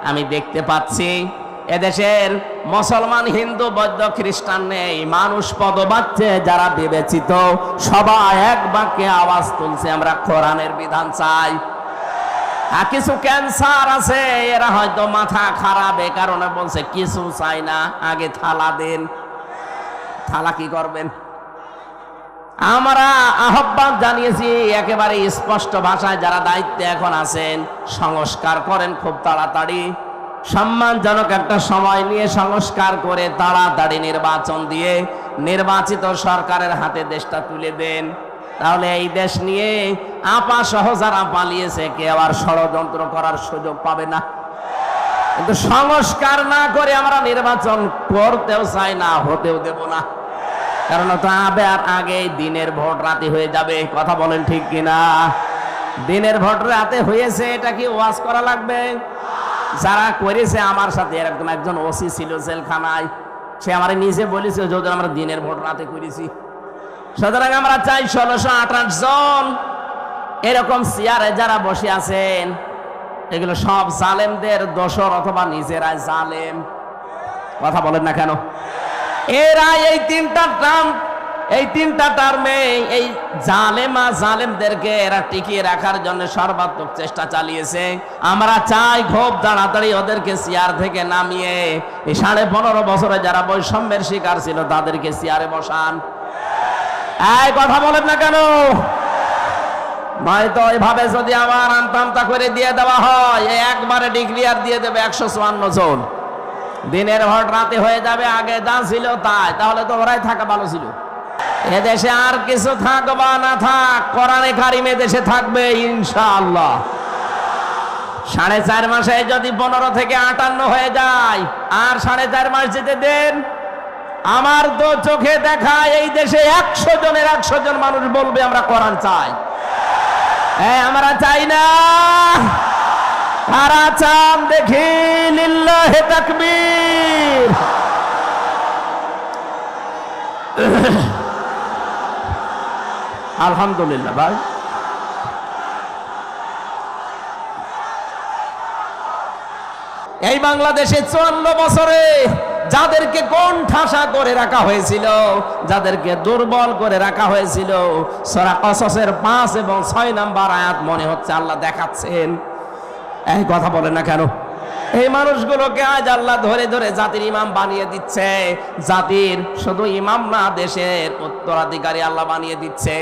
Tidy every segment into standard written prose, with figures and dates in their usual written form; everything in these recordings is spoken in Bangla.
আমি দেখতে পাচ্ছি এদেশের মুসলমান, হিন্দু, বৌদ্ধ, খ্রিস্টান নেই, মানুষ পদবাচ্চে যারা বিবেচিত সবাই এক বাক্যে আওয়াজ তুলছে, আমরা কোরআনের বিধান চাই। আর কিছু ক্যান্সার আছে, এরা হয়তো মাথা খারাপ, এ কারণে বলছে কিছু চাই না, আগে থালা দেন। থালা কি করবেন? আমরা আহ্বান জানিয়েছি একেবারে স্পষ্ট ভাষায়, যারা দায়িত্বে এখন আছেন সংস্কার করেন খুব তাড়াতাড়ি, সম্মানজনক একটা সময় নিয়ে সংস্কার করে তাড়াতাড়ি নির্বাচন দিয়ে নির্বাচিত সরকারের হাতে দেশটা তুলে দেন। তাহলে এই দেশ নিয়ে আপা সহ যারা পালিয়েছে কেউ আর ষড়যন্ত্র করার সুযোগ পাবে না। কিন্তু সংস্কার না করে আমরা নির্বাচন করতেও চাই না, হতেও দেব না। কারণ তো আর আগে দিনের ভোট রাতে হয়ে যাবে। কথা বলেন ঠিক কিনা? দিনের ভোট রাতে হয়েছে, এটা কি ওয়াজ করা লাগবে? যারা করেছে আমার সাথে, এরকম একজন ওসি ছিল জেলখানায়, সে আমার নিজে বলেছে যদি আমরা দিনের ভোট রাতে করেছি। সুতরাং আমরা চাই 1628 জন এরকম চেয়ারে যারা বসে আছেন, এগুলো সব জালেমদের দোসর অথবা নিজেরাই জালেম। কথা বলেন না কেন? এরা এই তিনটা টার্মে এই জালেমদেরকে এরা টিকিয়ে রাখার জন্য সর্বাত্মক চেষ্টা চালিয়েছে। আমরা চাই খুব তাড়াতাড়ি ওদেরকে চেয়ার থেকে নামিয়ে এই 15.5 বছরে যারা বৈষম্যের শিকার ছিল তাদেরকে চেয়ারে বসান। এই কথা বলেন না কেন? নয়তো এভাবে যদি আবার আমতা করে দিয়ে দেওয়া হয়, একবারে ডিক্লিয়ার দিয়ে দেবে 154 জন, দিনের ভোট রাতে হয়ে যাবে, আগে যা ছিল তাই। তাহলে তো ওরাই থাকা ভালো ছিল। এদেশে আর কিছু থাক বা না থাক, কোরআনে কারিম এদেশে থাকবে ইনশাআল্লাহ। 4.5 মাসে যদি 15 থেকে 58 হয়ে যায়, আর 4.5 মাস যেতে দেন, আমার তো চোখে দেখা এই দেশে 100 জনের 100 জন মানুষ বলবে আমরা কোরআন চাই। আমরা চাই না। কারা চান দেখি? লিল্লাহে তাকবীর। আলহামদুলিল্লাহ ভাই। এই বাংলাদেশে 54 বছরে যাদেরকে কোণঠাসা করে রাখা হয়েছিল, যাদেরকে দুর্বল করে রাখা হয়েছিল, সূরা কসসের 5 এবং 6 নম্বর আয়াত মনে হচ্ছে আল্লাহ দেখাচ্ছেন। এই কথা বলেন না কেন? এই মানুষগুলোকে আজ আল্লাহ ধরে ধরে জাতির ইমাম বানিয়ে দিচ্ছে। জাতির শুধু ইমাম না, দেশের উত্তরাধিকারী আল্লাহ বানিয়ে দিচ্ছে।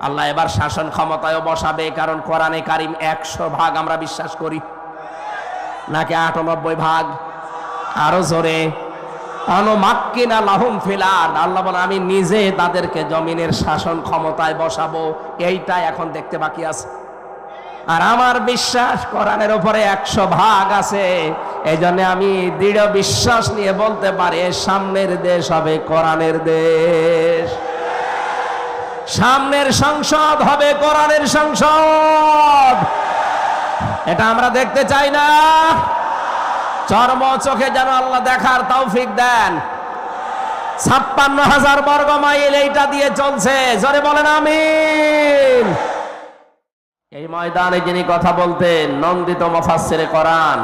আল্লাহ এবার শাসন ক্ষমতায়ও বসাবে, কারণ কোরআনে কারিম 100 ভাগ আমরা বিশ্বাস করি, নাকি 98 ভাগ? আরো জোরে, অনুমাক্কিনা লাহুম ফিল আরদ। আল্লাহ বলে আমি নিজে তাদেরকে জমিনের শাসন ক্ষমতায় বসাবো। এইটা এখন দেখতে বাকি আছে। আর আমার বিশ্বাস কোরআনের উপরে 100 ভাগ আছে। এই জন্য আমি দৃঢ় বিশ্বাস নিয়ে বলতে পারি সামনের দেশ হবে কোরআনের দেশ। সামনের সংসদ হবে কোরআনের সংসদ। এটা আমরা দেখতে চাই না। চর্ম চোখে যেন আল্লাহ দেখার তৌফিক দেন। 56,000 বর্গ মাইল এইটা দিয়ে চলছে। জোরে বলেন আমিন। এই ময়দানে যিনি কথা বলতেন, নন্দিত মুফাসসিরে কোরআন,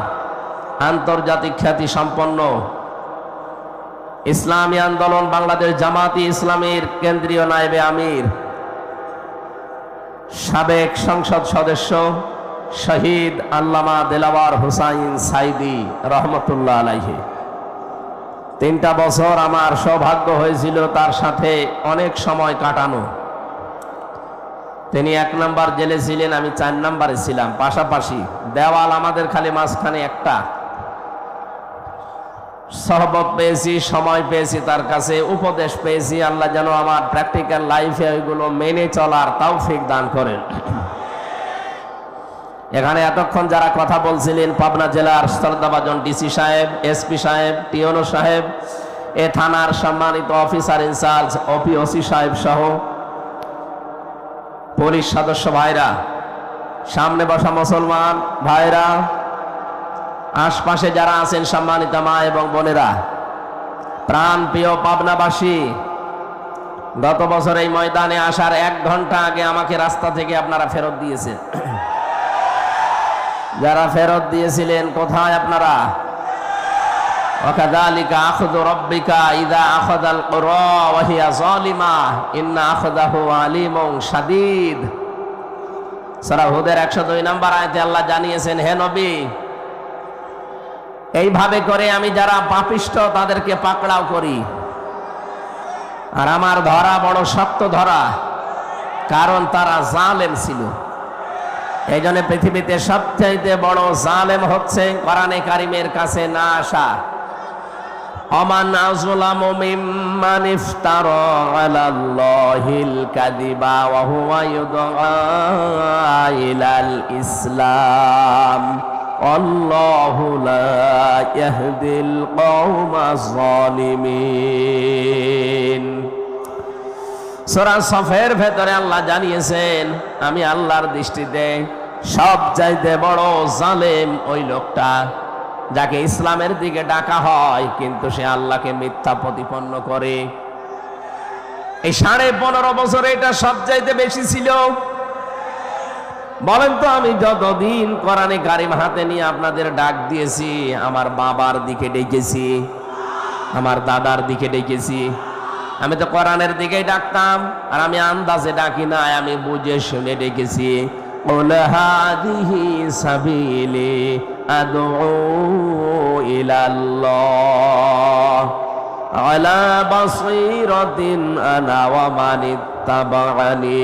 আন্তর্জাতিক খ্যাতি সম্পন্ন ইসলামী আন্দোলন বাংলাদেশ জামাতি ইসলামীর কেন্দ্রীয় নায়েবে আমির, সাবেক সংসদ সদস্য শহীদ আল্লামা দেলাওয়ার হুসাইন সাইদি রহমতুল্লাহ আলাইহি। 3টা বছর আমার সৌভাগ্য হয়েছিল তার সাথে অনেক সময় কাটানো। তিনি 1 নম্বর জেলে ছিলেন, আমি 4 নম্বরে ছিলাম, পাশাপাশি দেওয়াল আমাদের খালি মাঝখানে একটা। সহবত পেয়েছি, সময় পেয়েছি, তার কাছে উপদেশ পেয়েছি। আল্লাহ যেন আমার প্র্যাকটিক্যাল লাইফে ওইগুলো মেনে চলার তৌফিক দান করেন। এখানে এতক্ষণ যারা কথা বলছিলেন, পাবনা জেলার শ্রদ্ধাভাজন ডিসি সাহেব, এসপি সাহেব, টিওনো সাহেব, এ থানার সম্মানিত অফিসার ইনচার্জ ওসি সাহেব সহ পুলিশ সদস্য ভাইরা, সামনে বসা মুসলমান ভাইরা, আশপাশে যারা আছেন সম্মানিত মা এবং বোনেরা, প্রাণ প্রিয় পাবনাবাসী, গত বছর এই ময়দানে আসার 1 ঘন্টা আগে আমাকে রাস্তা থেকে আপনারা ফেরত দিয়েছেন। যারা ফেরত দিয়েছিলেন কোথায় আপনারা? ওয়াকাযালিকা আখযু রাব্বিকা ইযা আখাযাল কুরা ওয়া হিয়া যালিমা ইন্না আখযাহু আলীমুন শাদীদ। সূরা হুদের 102 নম্বর আয়াতে আল্লাহ জানিয়েছেন, হে নবী, এইভাবে করে আমি যারা পাপিষ্ঠ তাদেরকে পাকড়াও করি, আর আমার ধরা বড় শক্ত ধরা, কারণ তারা জালেম ছিল। এই জন্য পৃথিবীতে সবচাইতে বড় জালেম হচ্ছে কোরআনে কারিমের কাছে না আসা। ওমান আযলামু মিম্মান ইফতারা আলাল্লাহিল কাযিবা ওয়া হুয়া ইউদআ ইলাল ইসলাম আল্লাহু লা ইয়াহদিল কওমাজ জালিমিন। সূরা সফের ভেতরে আল্লাহ জানিয়েছেন, আমি আল্লাহর দৃষ্টিতে সবচাইতে বড় জালেম ওই লোকটা যাকে ইসলামের দিকে ডাকা হয় কিন্তু সে আল্লাহকে মিথ্যা প্রতিপন্ন করে। এই 15.5 বছরে এটা সবচাইতে বেশি ছিল। বলেন তো, আমি যতদিন কোরআনে কারিম হাতে নিয়ে আপনাদের ডাক দিয়েছি, আমার বাবার দিকে ডেকেছি, আমার দাদার দিকে ডেকেছি, আমি তো কোরআনের দিকেই ডাকতাম। আর আমি আন্দাজে ডাকি না, আমি বুঝে শুনে ডেকেছি। কুল হাদিহি সাবিলি আদউ ইলাল্লাহ আলা বাসীরাতিন আনা ওয়া মান ইত্তাবা'আনি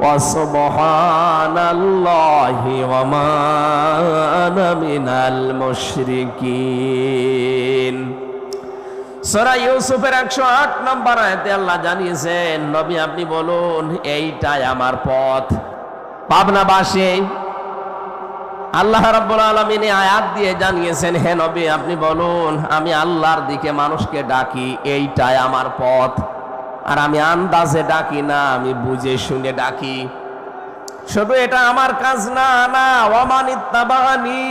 ওয়া সুবহানাল্লাহি ওয়া মা আনা মিনাল মুশরিকিন। সূরা ইউসুফের 108 নম্বর আয়াতে আল্লাহ জানিয়েছেন, নবী আপনি বলুন এইটাই আমার পথ। পাবনাবাসী আল্লাহ রাব্বুল আলামিন আয়াত দিয়ে জানিয়েছেন, হে নবী আপনি বলুন আমি আল্লাহর দিকে মানুষকে ডাকি, এইটাই আমার পথ। আর আমি আন্দাজে ডাকি না, আমি বুঝে শুনে ডাকি। শুধু এটা আমার কাজ না, না ওয়া মান ইত্তাবা'আনি,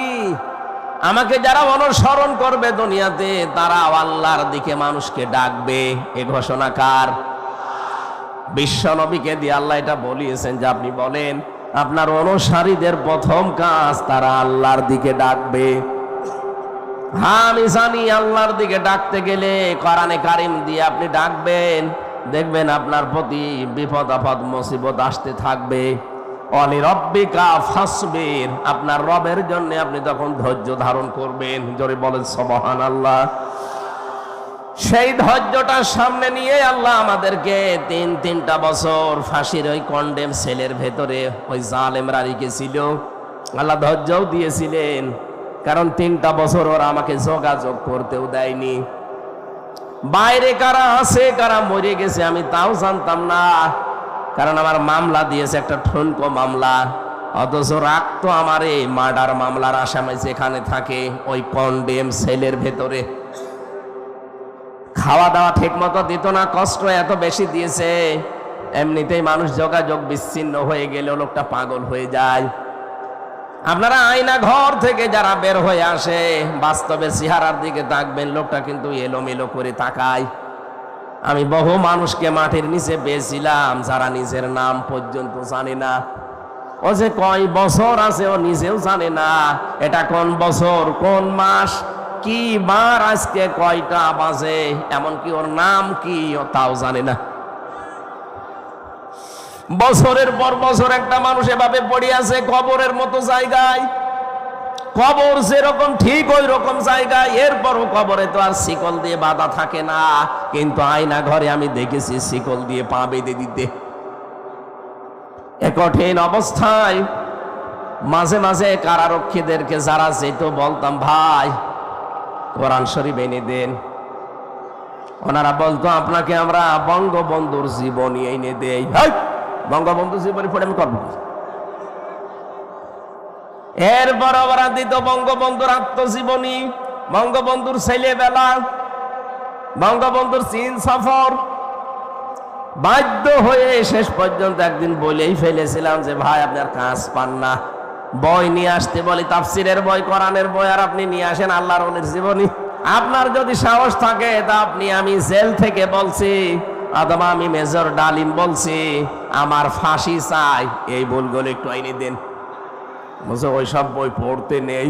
আমাকে যারা অনুসরণ করবে দুনিয়াতে তারা আল্লাহর দিকে মানুষকে ডাকবে। এ ঘোষণা কার? বিশ্ব নবীকে দিয়ে আল্লাহ এটা বলিয়েছেন যে আপনি বলেন আপনার অনুসারীদের প্রথম কাজ তারা আল্লাহর দিকে ডাকবে। হ্যাঁ, আমি জানি আল্লাহর দিকে ডাকতে গেলে কোরআনে কারিম দিয়ে আপনি ডাকবেন, দেখবেন আপনার প্রতি বিপদ আপদ মুসিবত আসতে থাকবে। অলি রব্বিকা ফাসবির, আপনার রবের জন্য আপনি তখন ধৈর্য ধারণ করবেন। জোরে বলেন সুবহানাল্লাহ। সেই ধৈর্যটার সামনে নিয়ে আল্লাহ আমাদেরকে 3টা বছর ফাঁসির ওই কন্ডেম সেলের ভেতরে ওই জালেমরা রেখেছিল। আল্লাহ ধৈর্যও দিয়েছিলেন, কারণ 3টা বছর ওরা আমাকে যোগাযোগ করতেও দেয়নি। বাইরে কারা আছে কারা মরে গেছে আমি তাও জানতাম না, কারণ আমার মামলা দিয়েছে একটা ঠুনকো মামলা, অথচ রাখতো আমার এই মার্ডার মামলার আসামি যেখানে থাকে ওই কন্ডেম সেলের ভেতরে। খাওয়া দাওয়া ঠিক মতো দিত না, কষ্ট এত বেশি দিয়েছে। এমনিতেই মানুষ যোগাযোগ বিচ্ছিন্ন হয়ে গেলে লোকটা পাগল হয়ে যায়। আপনারা আয়না ঘর থেকে যারা বের হয়ে আসে বাস্তবে চেহারার দিকে তাকবেন, লোকটা কিন্তু এলোমেলো করে তাকায়। আমি বহু মানুষকে মাটির নিচে বেয়েছিলাম যারা নিজের নাম পর্যন্ত জানে না। ও যে কয় বছর আছে ও নিজেও জানে না, এটা কোন বছর কোন মাস কি বার আজকে কয়টা বাজে, এমনকি ওর নাম কি ও তাও জানে না। বছরের পর বছর একটা মানুষ এভাবে পড়ে আছে কবরের মতো জায়গায়। কবর যেরকম ঠিক ওই রকম জায়গায়, এরপরও কবরে তো আর শিকল দিয়ে বাঁধা থাকে না, কিন্তু আয়না ঘরে আমি দেখেছি শিকল দিয়ে পা বেঁধে দিতে। এ কঠিন অবস্থায় মাঝে মাঝে কারারক্ষীদেরকে যারা যেত বলতাম, ভাই কোরআন শরীফ এনে দেন। ওনারা বলতো আপনাকে আমরা বঙ্গবন্ধুর জীবনী এনে দেই। বঙ্গবন্ধুর জীবনী পড়ে আমি করবো। এরপর ওরা দিত বঙ্গবন্ধুর আত্মজীবনী, বঙ্গবন্ধুর ছেলেবেলা, বঙ্গবন্ধুর চীন সফর। বাধ্য হয়ে শেষ পর্যন্ত একদিন বলেই ফেলেছিলাম যে ভাই আপনার কাজ পান না, বই নিয়ে আসতে বলি, তাফসিরের বই, কোরআনের বই, আর আপনি নিয়ে আসেন আল্লাহর ওলির জীবনী। আপনার যদি সাহস থাকে তা আপনি, আমি জেল থেকে বলছি অথবা আমি মেজর ডালিম বলছি আমার ফাঁসি চাই, এই বইগুলো একটু আইনে দেন। বলছে ওইসব বই পড়তে নেই।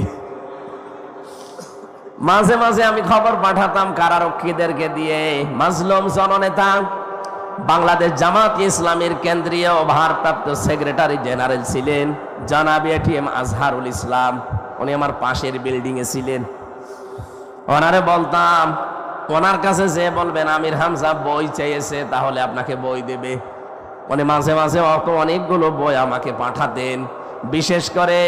মাঝে মাঝে আমি খবর পাঠাতাম কারারক্ষীদেরকে দিয়ে। মাজলুম জননেতা, বাংলাদেশ জামাত ইসলামের কেন্দ্রীয় ভারপ্রাপ্ত সেক্রেটারি জেনারেল ছিলেন জনাব এটিএম আজহারুল ইসলাম। উনি আমার পাশের বিল্ডিং এ ছিলেন। ওনারে বলতাম, ওনার কাছে যে বলবেন আমির হামজা বই চেয়েছে তাহলে আপনাকে বই দেবে। উনি মাঝে মাঝে অনেকগুলো বই আমাকে পাঠাতেন। বিশেষ করে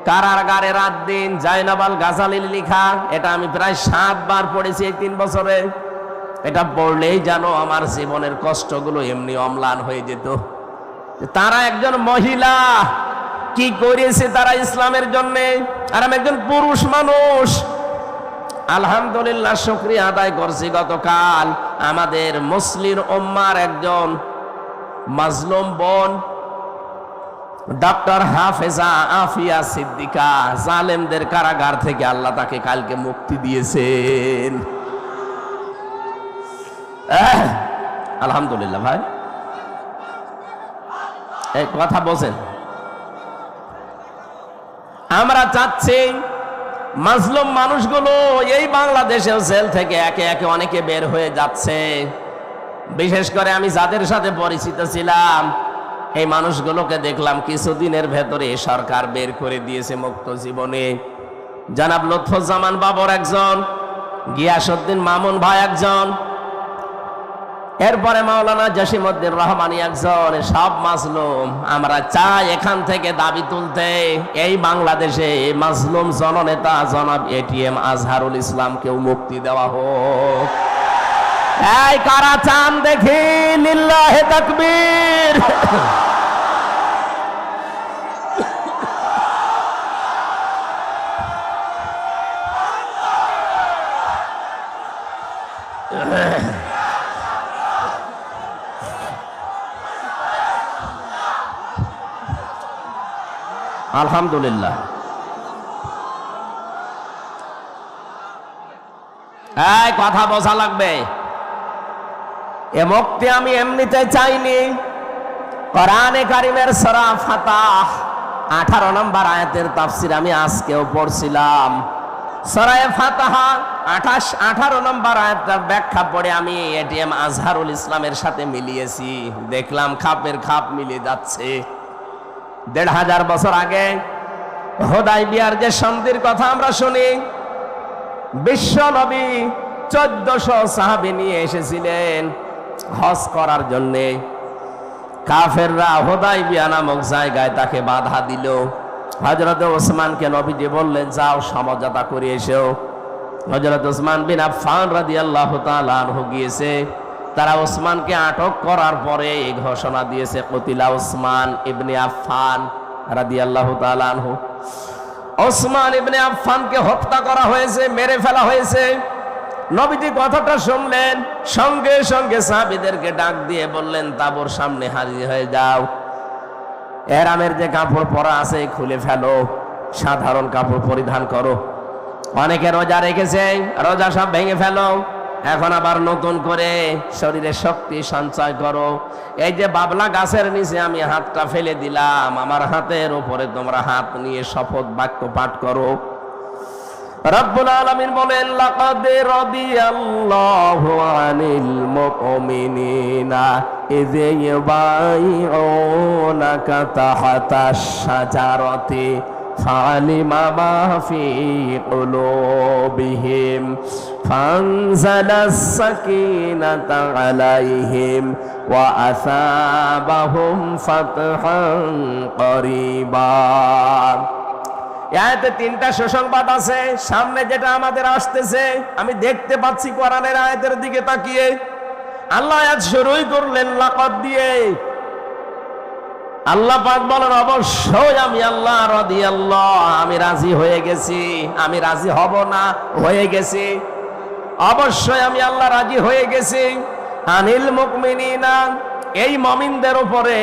কারাগারে রাত দিন জাইনাবাল গাজালির লেখা, এটা আমি প্রায় 7 বার পড়েছি এই 3 বছরে। এটা পড়লেই জানো আমার জীবনের কষ্টগুলো এমনি অম্লান হয়ে যেত। তারা একজন মহিলা, কি করেছে তারা ইসলামের জন্য, আর আমি একজন পুরুষ মানুষ। আলহামদুলিল্লাহ শুকরিয়া আদায় করছি, গতকাল আমাদের মুসলিম উম্মার একজন মাজলুম বোন ডক্টর হাফেজা আফিয়া সিদ্দিকা জালেমদের কারাগার থেকে আল্লাহ তাকে কালকে মুক্তি দিয়েছেন। আলহামদুলিল্লাহ। ভাই এই কথা বলছেন, আমরা চাচ্ছি মাজলুম মানুষগুলো এই বাংলাদেশের জেল থেকে একে একে অনেকে বের হয়ে যাচ্ছে। বিশেষ করে আমি যাদের সাথে পরিচিত ছিলাম এই মানুষগুলোকে দেখলাম কিছুদিনের ভেতরে সরকার বের করে দিয়েছে মুক্ত জীবনে। জনাব লুৎফুজ্জামান বাবর একজন, গিয়াসউদ্দিন মামুন ভাই একজন, এরপরে মাওলানা জসিমউদ্দিন রহমানী একজন। সব মাজলুম। আমরা চাই এখান থেকে দাবি তুলতে, এই বাংলাদেশে মাজলুম জননেতা জনাব এটিএম আজহারুল ইসলামকেও মুক্তি দেওয়া হোক। এই কারা চান দেখি? লিল্লাহে তাকবীর। আলহামদুলিল্লাহ। এই কথা বোঝা লাগবে, এ মুক্তি আমি এমনিতে চাইনি। কোরআনে কারিমের সূরা ফাতাহ 18 নম্বর আয়াতের তাফসীর আমি আজকেও পড়ছিলাম। সূরা ফাতাহ 18 নম্বর আয়াতটার ব্যাখ্যা পড়ে আমি এটিএম আজহারুল ইসলামের সাথে মিলিয়েছি। দেখলাম খাপের খাপ মিলে যাচ্ছে। 1500 বছর আগে হুদায়বিয়ার যে সন্ধির কথা আমরা শুনি, বিশ্ব নবী 1400 সাহাবী নিয়ে এসেছিলেন হজ করার জন্য। কাফেররা হুদায়বিয়া নামক জায়গায় তাকে বাধা দিল। হযরত ওসমানকে নবীজি বললেন যাও সমঝোতা করে এসো। হযরত ওসমান বিন আফফান রাদিয়াল্লাহু তাআলা আনহু গিয়েছে। তারা ওসমানকে আটক করার পরে এই ঘোষণা দিয়েছে কুতিলা ওসমান ইবনে আফফান রাদিয়াল্লাহু তাআলা আনহু। ওসমান ইবনে আফফানকে হত্যা করা হয়েছে, মেরে ফেলা হয়েছে। নবীজি কথাটা শুনলেন, সঙ্গে সঙ্গে সাহাবীদেরকে ডাক দিয়ে বললেন তাঁবুর সামনে হাজির হয়ে যাও। এহরামের যে কাপড় পরা আছে খুলে ফেলো, সাধারণ কাপড় পরিধান করো। অনেকে রোজা রেখেছে, রোজা সব ভেঙে ফেলো। এখন আবার নতুন করে শরীরে শক্তি সঞ্চয় করো। এই যে বাবলা গাছের নিচে আমি হাতটা ফেলে দিলাম, আমার হাতের উপরে তোমরা হাত নিয়ে শপথ বাক্য পাঠ করো। রব্বুল আলামিন বলেন লাকাদ রাদিয়াল্লাহু আনিল মুমিনিনা ইয ইউবাইউনাকা তাহতাশ শাজারাতি ফালিমা মা ফি কুলুবিহিম ফানজালাস সাকিনাতা আলাইহিম ওয়া আসাবাহুম ফাতহান করিবা। আয়াতে 3টা সুসংবাদ আছে। সামনে যেটা আমাদের আসতেছে আমি দেখতে পাচ্ছি কোরআনের আয়াতের দিকে তাকিয়ে। আল্লাহ আয়াত শুরুই করলেন লাকাদ দিয়ে। আল্লাহ পাক বলেন অবশ্যই আমি আল্লাহ রাদিয়াল্লাহ, আমি রাজি হয়ে গেছি। আমি রাজি হব না, হয়ে গেছি। অবশ্যই আমি আল্লাহ রাজি হয়ে গেছি। আনিল মুমিনিনা, এই মুমিনদের উপরে,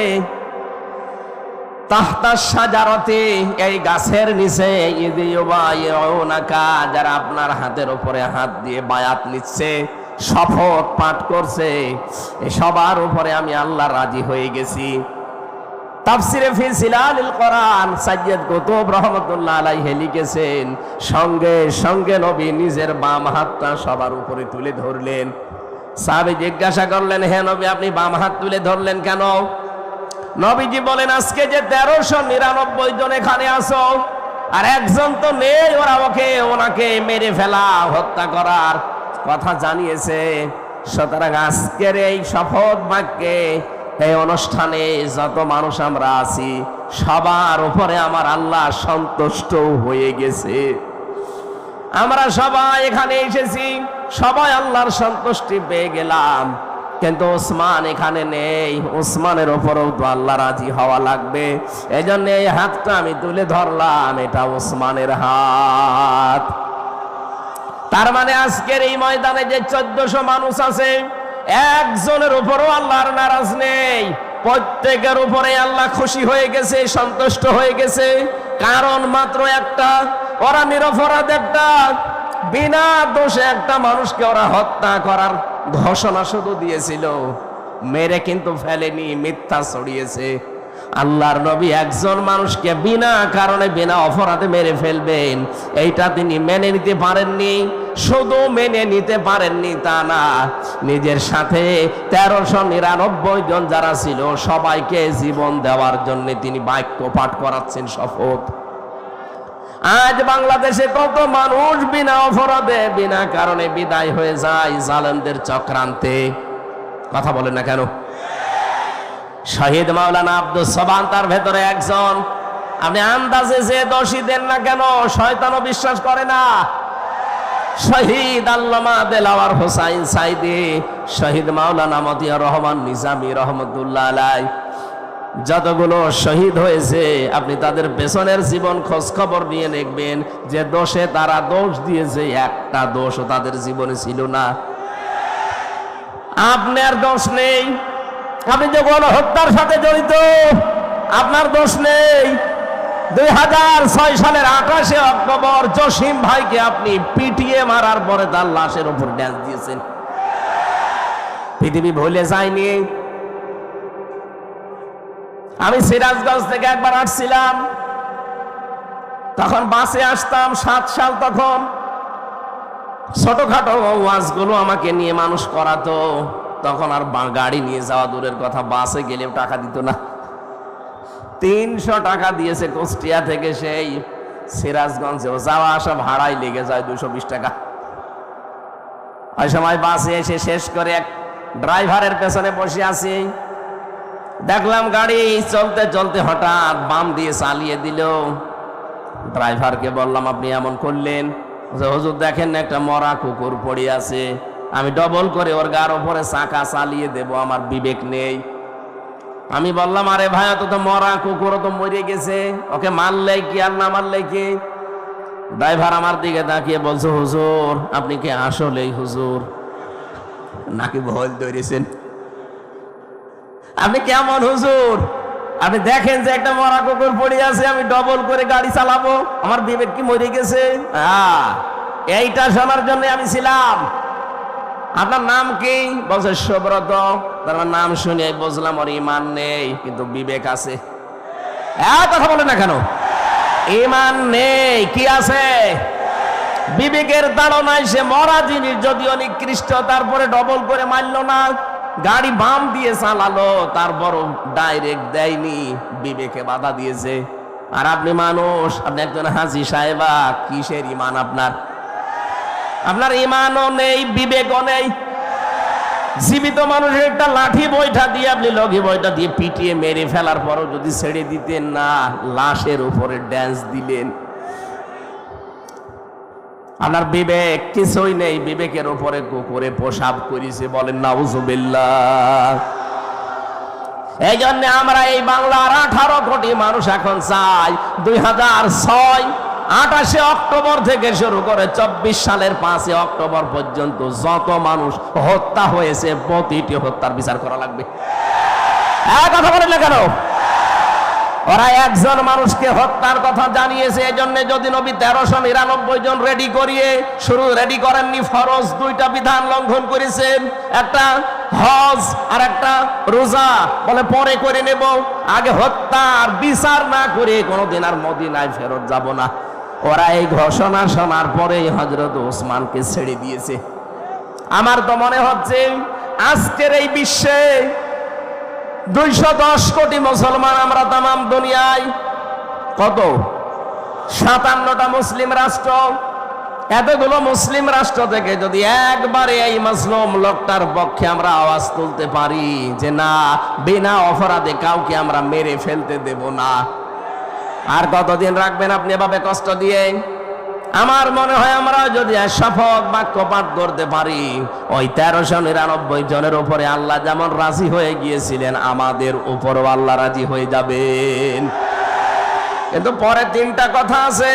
তাহতা শাজারাতি, এই গাছের নিচে, ইয ইউবাইউনাকা, যারা আপনার হাতের উপরে হাত দিয়ে বায়াত নিচ্ছে, শপথ পাঠ করছে, এই সবার উপরে আমি আল্লাহ রাজি হয়ে গেছি। তাফসিরে ফি জিলালিল কোরআন সাইয়্যিদ কুতুব রাহমাতুল্লাহ আলাইহি লিখেছেন, সঙ্গে সঙ্গে নবী নিজের বাম হাতটা সবার উপরে তুলে ধরলেন। সাহাবী জিজ্ঞাসা করলেন, হে নবী আপনি বাম হাত তুলে ধরলেন কেন? নবীজি বলেন, আজকে যে 1399 জন এখানে আছো, আর একজন তো নেই, ওনাকে মেরে ফেলা, হত্যা করার কথা জানিয়েছে। সুতরাং আজকের এই শপথ বাক্যে, এই অনুষ্ঠানে যত মানুষ আমরা আছি, সবার উপরে আমার আল্লাহ সন্তুষ্ট হয়ে গেছে। আমরা সবাই এখানে এসেছি, সবাই আল্লাহর সন্তুষ্টি পেয়ে গেলাম, কিন্তু ওসমান এখানে নেই। ওসমানের ওপরেও তো আল্লাহ রাজি হওয়া লাগবে। এই জন্য এই হাতটা আমি তুলে ধরলাম, এটা ওসমানের হাত। তার মানে আজকের এই ময়দানে যে 1400 মানুষ আছে, একজনের উপরও আল্লাহর নারাজ নেই, প্রত্যেকের উপরে আল্লাহ খুশি হয়ে গেছে, সন্তুষ্ট হয়ে গেছে। কারণ মাত্র একটা, ওরা নিরপরাধ, একটা বিনা দোষে একটা মানুষকে ওরা হত্যা করার ঘোষণা শুধু দিয়েছিল, মেরে কিন্তু ফেলেনি, মিথ্যা ছড়িয়েছে। আল্লাহর নবী একজন মানুষকে বিনা কারণে বিনা অপরাধে মেরে ফেলবেন, এইটা তিনি মেনে নিতে পারেননি। শুধু মেনে নিতে পারেননি তা না, নিজের সাথে 1399 জন যারা ছিল সবাইকে জীবন দেওয়ার জন্য তিনি বাক্য পাঠ করাচ্ছেন, শপথ। আজ বাংলাদেশে কত মানুষ বিনা অপরাধে বিনা কারণে বিদায় হয়ে যায় জালেমদের চক্রান্তে। কথা বলেন না কেন? শহীদ মাওলানা আব্দুল সোবহান তার ভেতরে একজন। আপনি আন্দাজে যে দোষী দেন না কেন, শয়তানও বিশ্বাস করে না। শহীদ আল্লামা দেলাওয়ার হোসাইন সাইদি, শহীদ মাওলানা মতিয়ার রহমান নিজামী রহমতুল্লাহ আলাইহি, যতগুলো শহীদ হয়েছে আপনি তাদের পেছনের জীবন খোঁজ খবর নিয়ে দেখবেন, যে দোষে তারা দোষ দিয়েছে, একটা দোষও তাদের জীবনে ছিল না। আপনার দোষ নেই, আপনি যে গণহত্যার সাথে জড়িত, আপনার দোষ নেই। 2006 সালের 28 অক্টোবর জসিম ভাইকে আপনি পিটিয়ে মারার পরে তার লাশের উপর ড্যান্স দিয়েছেন। পৃথিবী ভুলে যায়নি। আমি সিরাজগঞ্জ থেকে একবার আসছিলাম, তখন বাসে আসতাম, 7 সাল, তখন ছোটখাটো ওয়াজগুলো আমাকে নিয়ে মানুষ করাতো। তখন আর গাড়ি নিয়ে যাওয়া দূরের কথা, বাসে গেলেও টাকা দিত না। 300 টাকা দিয়েছে কুষ্টিয়া থেকে সেই সিরাজগঞ্জে, যাওয়া আসা ভাড়াই লেগে যায় 220 টাকা। ওই সময় বাসে এসে শেষ করে এক ড্রাইভারের পেছনে বসে আছি, দেখলাম গাড়ি চলতে চলতে হঠাৎ বাম দিয়ে চালিয়ে দিল। ড্রাইভারকে বললাম, আপনি এমন করলেন? হুজুর দেখেন না একটা মরা কুকুর পড়ে আছে, আমি ডবল করে ওর গার উপরে চাকা চালিয়ে দেব, আমার বিবেক নেই। আমি বললাম, আরে ভাই তো মরা কুকুর, তো মরে গেছে, ওকে মারলে কি আর না মারলে কি? ড্রাইভার আমার দিকে তাকিয়ে বলছে, হুজুর আপনি কি আসলেই হুজুর নাকি ভুল ধরেছেন? আপনি কেমন হুজুর? আপনি দেখেন যে একটা মরা কুকুর পড়ে আছে, আমি ডবল করে গাড়ি চালাবো, আমার বিবেক কি মরে গেছে? এইটা শোনার জন্য আমি ছিলাম। আপনার নাম কি? বলছে সুব্রত। তার নাম শুনে বুঝলাম ওর ইমান নেই, কিন্তু বিবেক আছে। কথা বলে না কেন? ইমান নেই, কি আছে? বিবেকের তাড়নায় সে মরা জিনিস যদিও নিকৃষ্ট, তারপরে ডবল করে মারলো না, গাড়ি বাম দিয়ে চালালো, তারপরও ডাইরেক্ট দেয়নি, বিবেকে বাধা দিয়েছে। আর আপনি মানুষ, আপনি একজন হাজী সাহেবা, কিসের ইমান আপনার? আপনার ইমানও নেই, বিবেকও নেই। জীবিত মানুষের একটা লাঠি বৈঠা দিয়ে আপনি লগি বৈঠা দিয়ে পিটিয়ে মেরে ফেলার পরও যদি ছেড়ে দিতেন না, লাশের উপরে ড্যান্স দিলেন। আপনার বিবেক কিছুই নেই, বিবেকের উপরে কুকুরে প্রসাব করেছে, বলেন নাউজুবিল্লাহ। এই জন্য আমরা এই বাংলার 18 কোটি মানুষ এখন চাই 2006 28 অক্টোবর থেকে শুরু করে 24 সালের 5 অক্টোবর পর্যন্ত যত মানুষ হত্যা হয়েছে প্রতিটি হত্যার বিচার করা লাগবে। কথা বলেন না কেন? ওরা একজন মানুষকে হত্যার কথা জানিয়েছে, এজন্য যদি নবী 1399 জন রেডি করিয়ে শুরু রেডি করেননি, ফরজ 2টা বিধান লঙ্ঘন করেছেন। একটা হজ আর একটা রোজা, বলে পরে করে নেব, আগে হত্যা আর বিচার না করে কোনোদিন আর মদিনায় ফেরত যাব না। ওরা এই ঘোষণা শোনার পরে হযরত ওসমানকে ছেড়ে দিয়েছে। আমার তো মনে হচ্ছে আজকের এই বিশ্বে 210 কোটি মুসলমান আমরা, তামাম দুনিয়ায় কত 57টা মুসলিম রাষ্ট্র, এতগুলো মুসলিম রাষ্ট্র থেকে যদি একবারে এই মাজলুম লোকটার পক্ষে আমরা আওয়াজ তুলতে পারি যে না, বিনা অপরাধে কাউকে আমরা মেরে ফেলতে দেব না, আর কতদিন রাখবেন আপনি এভাবে কষ্ট দিয়ে? আমার মনে হয় আমরা যদি শপথ বাক্য পাঠ করতে পারি, ওই 1399 জনের উপরে আল্লাহ যেমন রাজি হয়ে গিয়েছিলেন, আমাদের উপরও আল্লাহ রাজি হয়ে যাবেন। কিন্তু পরে 3টা কথা আছে,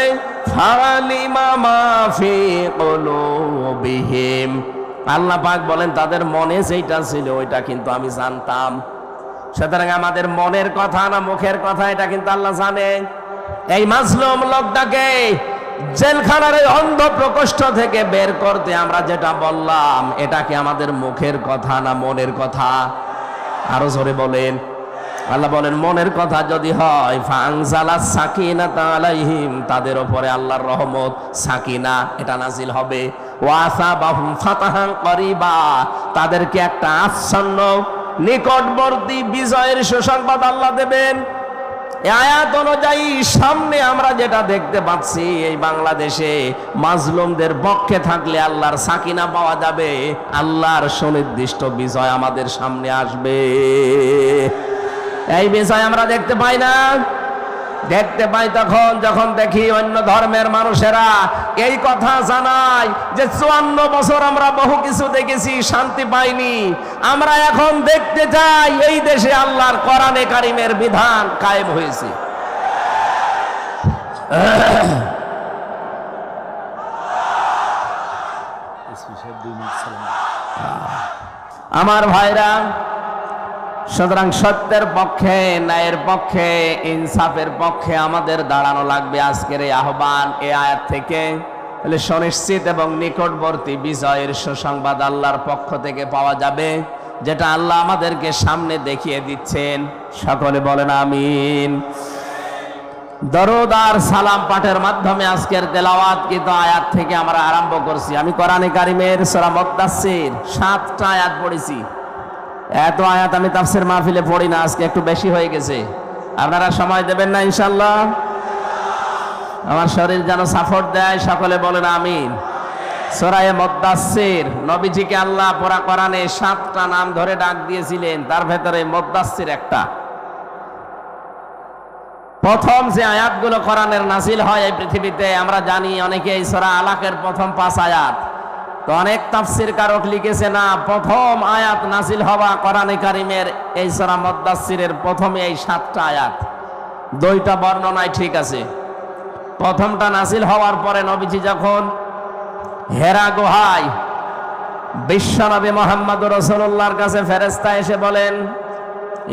ফালিমা মা ফি কুলুবিহিম। আল্লাহ পাক বলেন তাদের মনে যেটা ছিল ওইটা কিন্তু আমি জানতাম। সুতরাং আমাদের মনের কথা না মুখের কথা এটা কিন্তু আল্লাহ জানে। এই মাজলুম লোকটাকে জেলখানার এই অন্ধ প্রকোষ্ঠ থেকে বের করতে আমরা যেটা বললাম, এটা কি আমাদের মুখের কথা না মনের কথা? আরো জোরে বলেন। আল্লাহ বলেন মনের কথা যদি হয়, ফাআনজালাস সাকিনাতা আলাইহিম, তাদের উপরে আল্লাহর রহমত সাকিনা এটা নাজিল হবে। ওয়া আসাবাহুম ফাতাহান করিবা, তাদেরকে একটা আচ্ছন্ন নিকটবর্তী বিজয়ের সুসংবাদ আল্লাহ দেবেন। এই আয়াত অনুযায়ী সামনে আমরা যেটা দেখতে পাচ্ছি, এই বাংলাদেশে মাজলুমদের পক্ষে থাকলে আল্লাহর সাকিনা পাওয়া যাবে, আল্লাহর সুনির্দিষ্ট বিজয় আমাদের সামনে আসবে। এই বিষয় আমরা দেখতে পাই না? দেখতে পাই তখন যখন দেখি অন্য ধর্মের মানুষেরা এই কথা জানায় যে 54 বছর আমরা বহু কিছু দেখেছি, শান্তি পাইনি, আমরা এখন দেখতে চাই এই দেশে আল্লাহর কোরআনে কারিমের বিধান কায়েম হয়েছে। আমার ভাইরা, সুতরাং সত্যের পক্ষে, ন্যায়ের পক্ষে, ইনসাফের পক্ষে আমাদের দাঁড়ানো লাগবে। আজকের এই আহ্বান এই আয়াত থেকে সুনিশ্চিত এবং নিকটবর্তী বিজয়ের সুসংবাদ আল্লাহর পক্ষ থেকে পাওয়া যাবে, যেটা আল্লাহ আমাদেরকে সামনে দেখিয়ে দিচ্ছেন। সকলে বলেন আমিন। দরুদ আর সালাম পাঠের মাধ্যমে আজকের তেলাওয়াত কিন্তু আয়াত থেকে আমরা আরম্ভ করছি। আমি কোরআনে কারিমের সূরা মুদ্দাসসির 7টা আয়াত পড়েছি। এত আয়াত আমি তাফসীর মাহফিলে পড়ি না, আজকে একটু বেশি হয়ে গেছে। আপনারা সময় দেবেন না ইনশাআল্লাহ? আমার শরীর যেন সাপোর্ট দেয়, সকলে বলেন আমিন। সূরা মুদ্দাসসির, নবীজিকে আল্লাহ পুরা কোরআনে 7টা নাম ধরে ডাক দিয়েছিলেন, তার ভেতরে মুদ্দাসসির একটা। প্রথম যে আয়াতগুলো কোরআনের নাজিল হয় এই পৃথিবীতে, আমরা জানি অনেকে এই সূরা আলাকের প্রথম 5 আয়াত, তো অনেক তাফসীর কারক লিখেছে না, প্রথম আয়াত নাজিল হওয়া কোরআনে কারিমের এই সূরা মুদ্দাসসিরের প্রথমে এই 7টা আয়াত। 2টা বর্ণনায় ঠিক আছে। প্রথমটা নাজিল হওয়ার পরে নবীজি যখন হেরা গুহায় বিশ্বনবী মুহাম্মদুর রাসূলুল্লাহর কাছে ফেরেশতা এসে বলেন,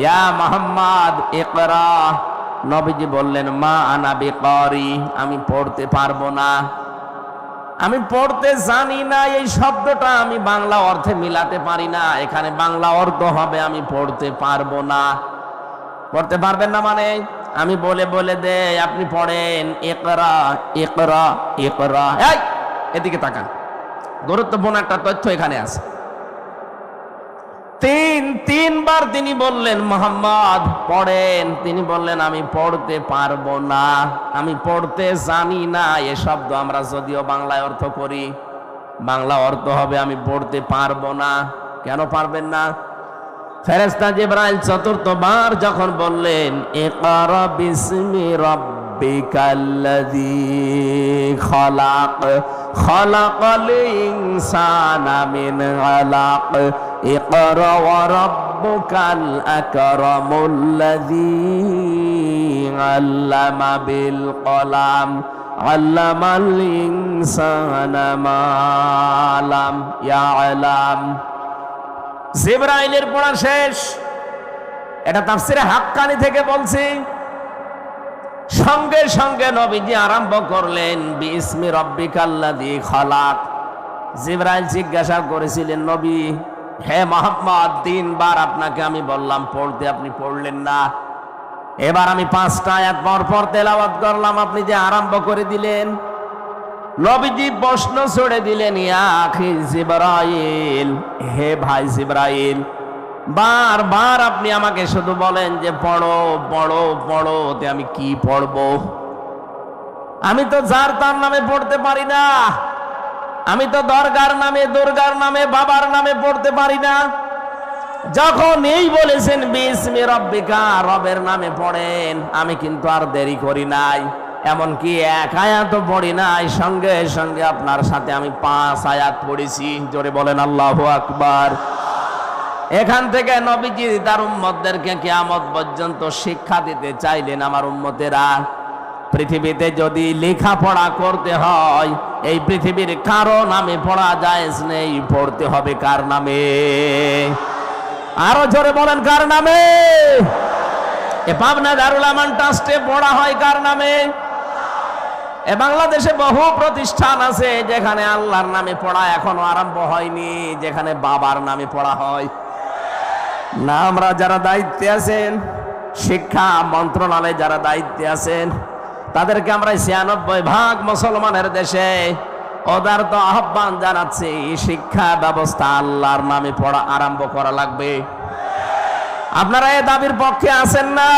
ইয়া মুহাম্মদ ইকরা, নবীজি বললেন মা আনা বিকারি, আমি পড়তে পারবো না, আমি পড়তে জানি না। এই শব্দটা আমি বাংলা অর্থে মিলাতে পারি না, এখানে বাংলা অর্থ হবে আমি পড়তে পারবো না। পড়তে পারবেন না মানে আমি বলে বলে দে, আপনি পড়েন ইকরা ইকরা ইকরা। এই এদিকে তাকান, গুরুত্বপূর্ণ একটা তথ্য এখানে আছে। তিনবার তিনি বললেন মুহাম্মদ পড়েন, তিনি বললেন আমি পড়তে পারবো না, আমি পড়তে জানি না। এ শব্দ আমরা যদিও বাংলায় অর্থ করি, বাংলা অর্থ হবে আমি পড়তে পারবো না। কেন পারবেন না? ফেরেশতা জিবরাইল 4বার যখন বললেন ইকরা বিসমি রাব্বিকাল্লাযী খালাক খালাকাল ইনসানা মিন আলাক ইকরা ওয়া রাব্বুকাল আকরামুল্লাযী আল্লামা বিল কলাম আল্লামাল ইনসানা মা লাম ইয়ালাম। জিবরাইলের পড়া শেষ, এটা তাফসীরে হাক্কানি থেকে বলছি। সঙ্গে সঙ্গে নবীজি আরম্ভ করলেন বিসমি রাব্বিকাল্লাযী খালাক। জিবরাইল জিজ্ঞাসা করেছিলেন, নবী হে মোহাম্মদ, 3 বার আপনাকে আমি বললাম পড়তে, আপনি পড়লেন না। এবার আমি 5টা আয়াত পর পর তেলাওয়াত করলাম, আপনি যে আরম্ভ করে দিলেন। নবীজি প্রশ্ন ছড়ে দিলেন, ইয়া আখি জিবরাইল, হে ভাই জিবরাইল, বারবার আপনি আমাকে শুধু বলেন যে পড়ো পড়ো পড়ো, তে আমি কি পড়বো? আমি তো যার তার নামে পড়তে পারি না, আমি তো দরগার নামে, দুর্গার নামে, বাবার নামে পড়তে পারি না। যখন এই বলেছেন বিসমি রব্বিকা, রবের নামে পড়েন, আমি কিন্তু আর দেরি করি নাই, এমনকি 1 আয়াত পড়ি নাই, সঙ্গে সঙ্গে আপনার সাথে আমি 5 আয়াত পড়েছি। জোরে বলেন আল্লাহু আকবার। এখান থেকে নবীজি তার উম্মতদেরকে কিয়ামত পর্যন্ত শিক্ষা দিতে চাইলেন, আমার উম্মতেরা, পৃথিবীতে যদি লেখাপড়া করতে হয়, এই পৃথিবীর কারো নামে পড়া জায়েজ নেই, পড়তে হবে কার নামে? আরো জোরে বলেন, কার নামে? এ পাবনা দারুল আমান ট্রাস্টে পড়া হয় কার নামে? এ বাংলাদেশে বহু প্রতিষ্ঠান আছে যেখানে আল্লাহর নামে পড়া এখনো আরম্ভ হয়নি, যেখানে বাবার নামে পড়া হয় না। আমরা যারা দায়িত্বে আছেন, শিক্ষা মন্ত্রণালয়ে যারা দায়িত্বে আছেন, তাদেরকে আমরা 96% মুসলমানের দেশে উদারত আহ্বান জানাচ্ছি, শিক্ষা ব্যবস্থা আল্লাহর নামে পড়া আরম্ভ করা লাগবে। আপনারা এই দাবির পক্ষে আছেন না?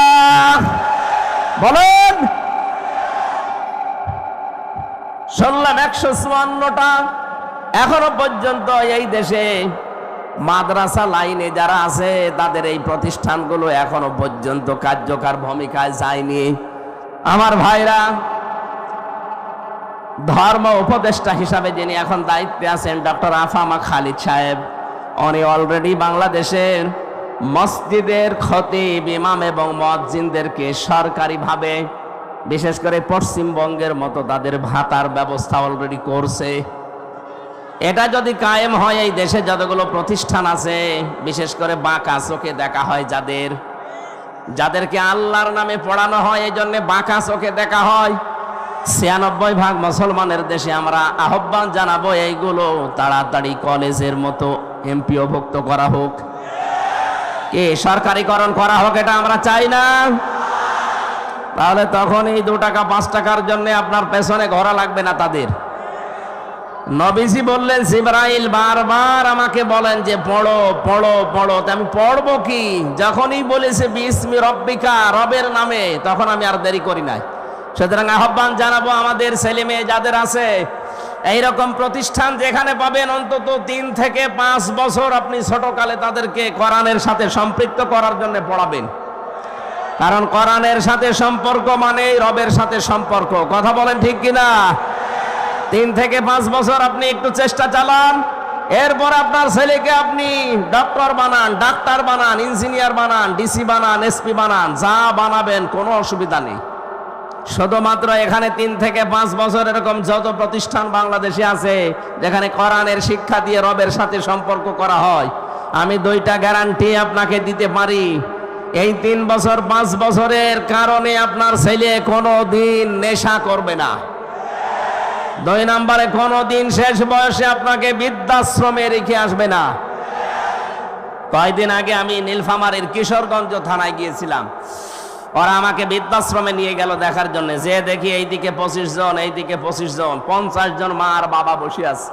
বলেন। শুনলাম 154টা এখনো পর্যন্ত এই দেশে মাদ্রাসা লাইনে যারা আছে, তাদের এই প্রতিষ্ঠানগুলো এখনো পর্যন্ত কার্যকর ভূমিকায় যায়নি। আমার ভাইরা, ধর্ম উপদেষ্টা হিসাবে যিনি এখন দায়িত্বে আছেন, ডক্টর আফামা খালিদ সাহেব, উনি অলরেডি বাংলাদেশের মসজিদের খতিব, ইমাম এবং মুয়াজ্জিনদেরকে সরকারিভাবে, বিশেষ করে পশ্চিমবঙ্গের মতো, তাদের ভাতার ব্যবস্থা অলরেডি করছে। এটা যদি কায়েম হয়, এই দেশে যতগুলো প্রতিষ্ঠান আছে, বিশেষ করে বাঁকা চোখে দেখা হয় যাদেরকে আল্লাহর নামে পড়ানো হয়, এই জন্য বাঁকা চোখে দেখা হয়, 96% মুসলমানের দেশে আমরা আহ্বান জানাবো এইগুলো তাড়াতাড়ি কলেজের মতো এমপিওভুক্ত করা হোক, কি সরকারিকরণ করা হোক, এটা আমরা চাই না। তাহলে তখন এই 2 টাকা 5 টাকার জন্য আপনার পেছনে ঘোরা লাগবে না তাদের। নবীজি বললেন, জিবরাইল বারবার আমাকে বলেন যে পড়ো পড়ো পড়ো, আমি পড়বো কি? যখনই বলেছে বিসমি রব্বিকা, রবের নামে, তখন আমি আর দেরি করি নাই। সুতরাং আহ্বান জানাবো আমাদের ছেলে মেয়ে যাদের আছে এইরকম প্রতিষ্ঠান, যেখানে পাবেন অন্তত 3 থেকে 5 বছর আপনি ছোটকালে তাদেরকে কোরআনের সাথে সম্পৃক্ত করার জন্য পড়াবেন। কারণ কোরআনের সাথে সম্পর্ক মানে রবের সাথে সম্পর্ক। কথা বলেন ঠিক কিনা? 3 থেকে 5 বছর আপনি একটু চেষ্টা চালান, এরপর আপনার ছেলেকে আপনি ডক্টর বানান, ডাক্তার বানান, ইঞ্জিনিয়ার বানান, ডিসি বানান, এসপি বানান, যা বানাবেন কোনো অসুবিধা নেই। শুধুমাত্র এখানে 3 থেকে 5 বছর এরকম যত প্রতিষ্ঠান বাংলাদেশে আছে যেখানে কোরআনের শিক্ষা দিয়ে রবের সাথে সম্পর্ক করা হয়, আমি 2টা গ্যারান্টি আপনাকে দিতে পারি। এই 3 বছর 5 বছরের কারণে আপনার ছেলে কোনো দিন নেশা করবে না। 2 নম্বরে, কোনো দিন শেষ বয়সে আপনাকে বৃদ্ধাশ্রমে রেখে আসবে না। কয়েকদিন আগে আমি নীলফামারীর কিশোরগঞ্জ থানায় গিয়েছিলাম, ওরা আমাকে বৃদ্ধাশ্রমে নিয়ে গেল দেখার জন্য। যে দেখি এইদিকে 25 জন, এইদিকে 25 জন, 50 জন মা আর বাবা বসে আছে।